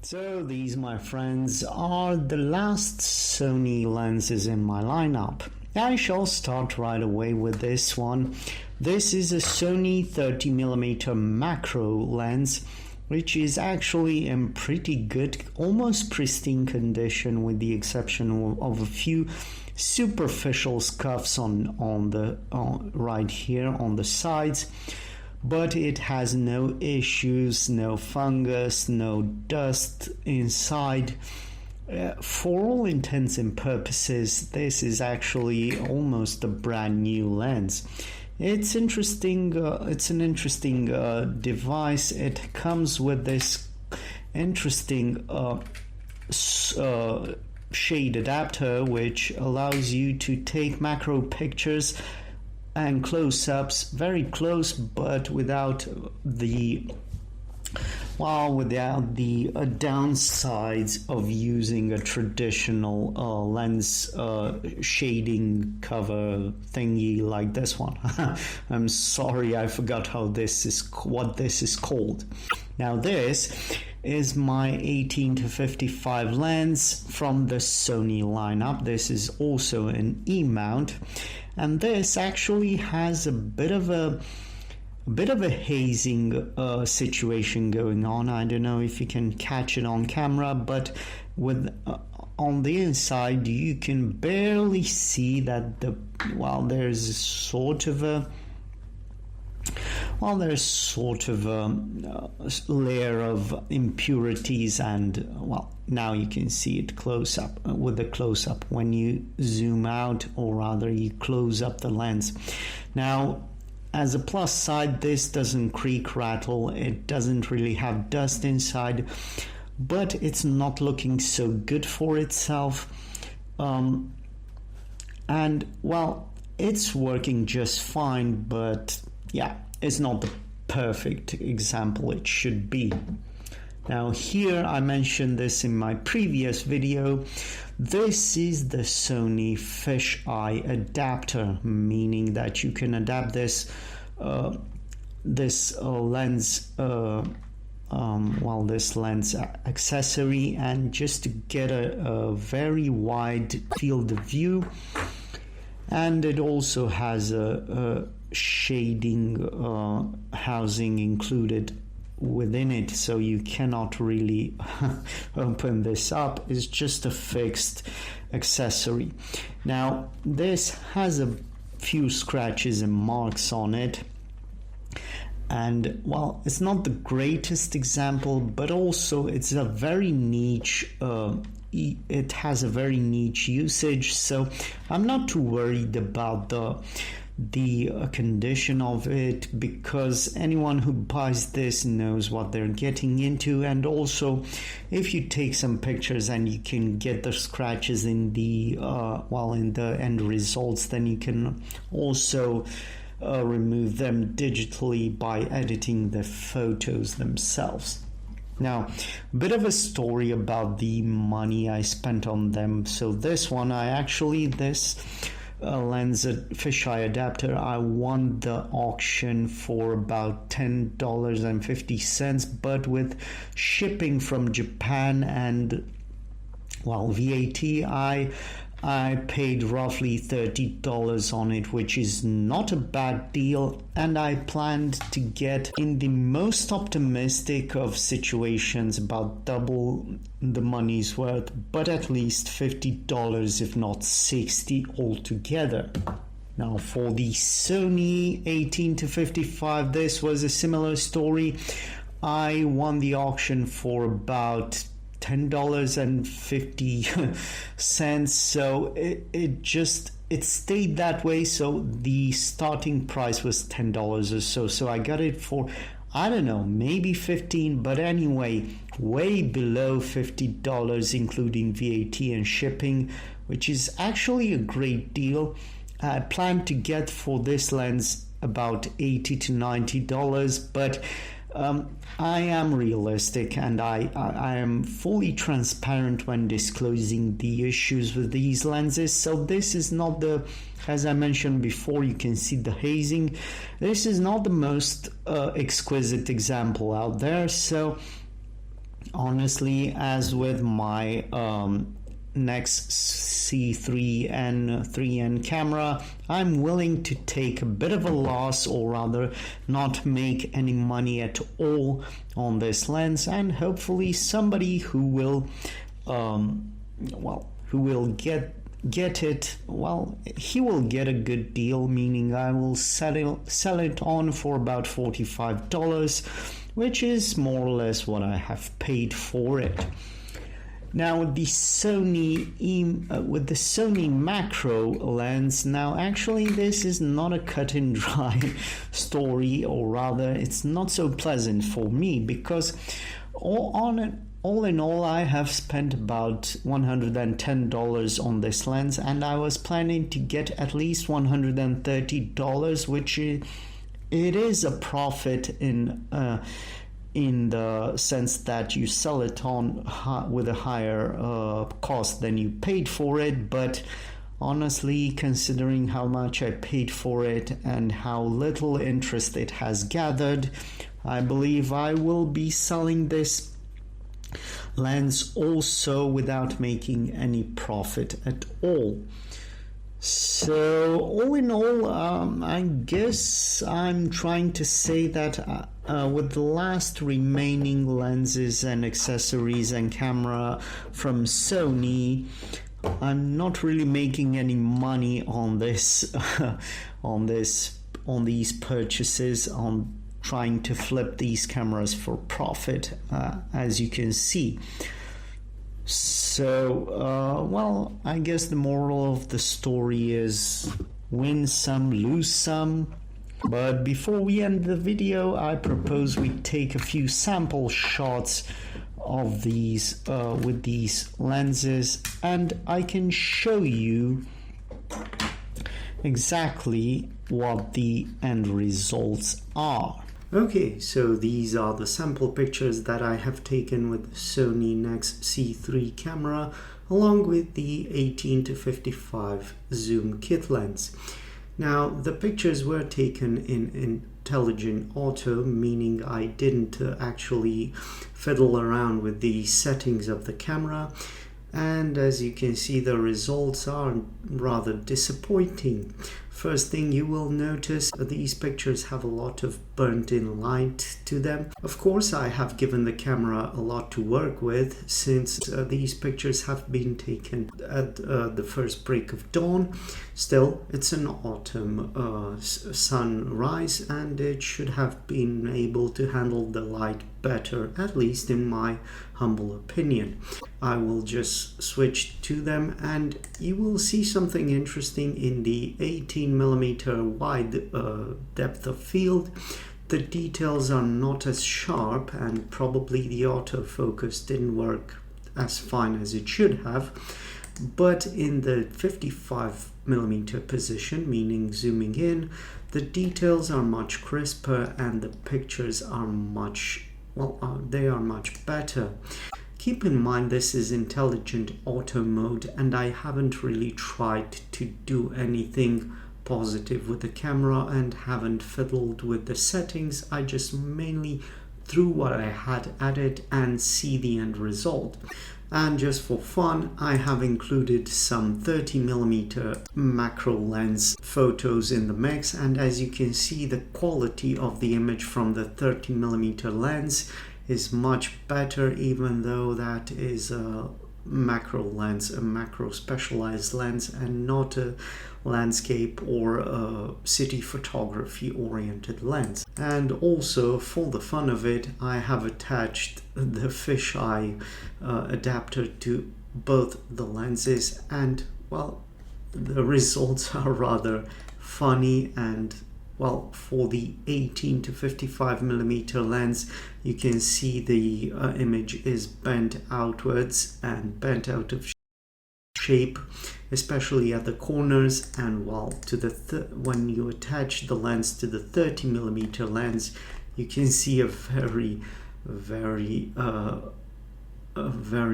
So these, my friends, are the last Sony lenses in my lineup. I shall start right away with this one. This is a Sony 30mm macro lens, which is actually in pretty good, almost pristine condition, with the exception of a few superficial scuffs on the right here on the sides. But it has no issues, no fungus, no dust inside. For all intents and purposes, this is actually almost a brand new lens. It's interesting. It's an interesting device. It comes with this interesting shade adapter, which allows you to take macro pictures and close-ups very close, but without the downsides of using a traditional lens shading cover thingy like this one. I'm sorry, I forgot what this is called. Now this is my 18-55 lens from the Sony lineup. This is also an E-mount, and this actually has a bit of a hazing situation going on. I don't know if you can catch it on camera, but with on the inside you can barely see that there's sort of a layer of impurities, and now you can see it close up with the close up when you zoom out, or rather you close up the lens. Now, as a plus side, this doesn't creak rattle, it doesn't really have dust inside, but it's not looking so good for itself. And it's working just fine, but yeah, it's not the perfect example it should be. Now here, I mentioned this in my previous video, this is the Sony fisheye adapter, meaning that you can adapt this lens accessory, and just to get a very wide field of view. And it also has a shading housing included within it, so you cannot really open this up. It's just a fixed accessory. Now this has a few scratches and marks on it, and it's not the greatest example, but also it's a very niche it has a very niche usage, so I'm not too worried about the condition of it, because anyone who buys this knows what they're getting into. And also, if you take some pictures and you can get the scratches in the in the end results, then you can also remove them digitally by editing the photos themselves. Now, a bit of a story about the money I spent on them. So this one, this lens fisheye adapter, I won the auction for about $10.50, but with shipping from Japan and VAT, I paid roughly $30 on it, which is not a bad deal, and I planned to get, in the most optimistic of situations, about double the money's worth, but at least $50, if not $60 altogether. Now for the Sony 18-55, this was a similar story. I won the auction for about $10.50, so it stayed that way. So the starting price was $10 or so I got it for, I don't know, maybe 15, but anyway, way below $50 including VAT and shipping, which is actually a great deal. I planned to get for this lens about $80 to $90, but I am realistic, and I am fully transparent when disclosing the issues with these lenses. So this is not as I mentioned before, you can see the hazing. This is not the most exquisite example out there. So Honestly, as with my Nex-C3 and 3N camera, I'm willing to take a bit of a loss, or rather not make any money at all on this lens, and hopefully somebody who will get it, well, he will get a good deal, meaning I will sell it on for about $45, which is more or less what I have paid for it. Now with the Sony macro lens, now actually this is not a cut and dry story, or rather it's not so pleasant for me, because all in all I have spent about $110 on this lens, and I was planning to get at least $130, which it is a profit in the sense that you sell it on with a higher cost than you paid for it. But honestly, considering how much I paid for it and how little interest it has gathered, I believe I will be selling this lens also without making any profit at all. So all in all, I guess I'm trying to say that with the last remaining lenses and accessories and camera from Sony, I'm not really making any money on this on these purchases, on trying to flip these cameras for profit, as you can see. So, well, I guess the moral of the story is win some, lose some. But before we end the video, I propose we take a few sample shots of these with these lenses, and I can show you exactly what the end results are. Okay, so these are the sample pictures that I have taken with the Sony Nex-C3 camera, along with the 18-55 zoom kit lens. Now, the pictures were taken in intelligent auto, meaning I didn't actually fiddle around with the settings of the camera. And as you can see, the results are rather disappointing. First thing you will notice, these pictures have a lot of burnt in light to them. Of course, I have given the camera a lot to work with, since these pictures have been taken at the first break of dawn. Still, it's an autumn sunrise, and it should have been able to handle the light better, at least in my humble opinion. I will just switch to them, and you will see something interesting in the 18mm wide depth of field. The details are not as sharp, and probably the autofocus didn't work as fine as it should have. But in the 55mm position, meaning zooming in, the details are much crisper and the pictures are much, they are much better. Keep in mind, this is intelligent auto mode, and I haven't really tried to do anything positive with the camera and haven't fiddled with the settings. I just mainly threw what I had at it and see the end result. And just for fun, I have included some 30mm macro lens photos in the mix, and as you can see, the quality of the image from the 30mm lens is much better, even though that is a macro lens, a macro specialized lens, and not a landscape or a city photography oriented lens. And also, for the fun of it, I have attached the fisheye adapter to both the lenses, and well, the results are rather funny. And well, for the 18-55mm lens, you can see the image is bent outwards and bent out of shape, especially at the corners. And while to the when you attach the lens to the 30mm lens, you can see a very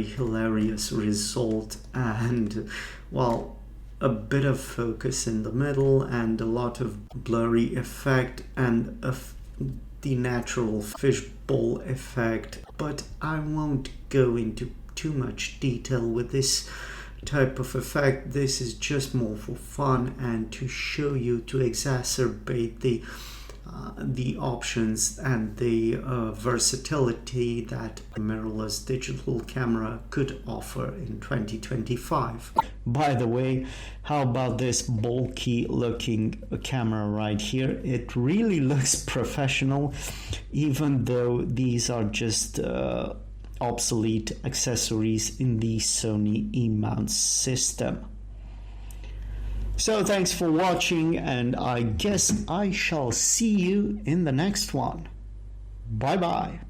hilarious result, and well, a bit of focus in the middle and a lot of blurry effect and a the natural fishbowl effect, but I won't go into too much detail with this type of effect. This is just more for fun and to show you, to exacerbate the options and the versatility that a mirrorless digital camera could offer in 2025. By the way, how about this bulky looking camera right here? It really looks professional, even though these are just obsolete accessories in the Sony E-mount system. So thanks for watching, and I guess I shall see you in the next one. Bye bye.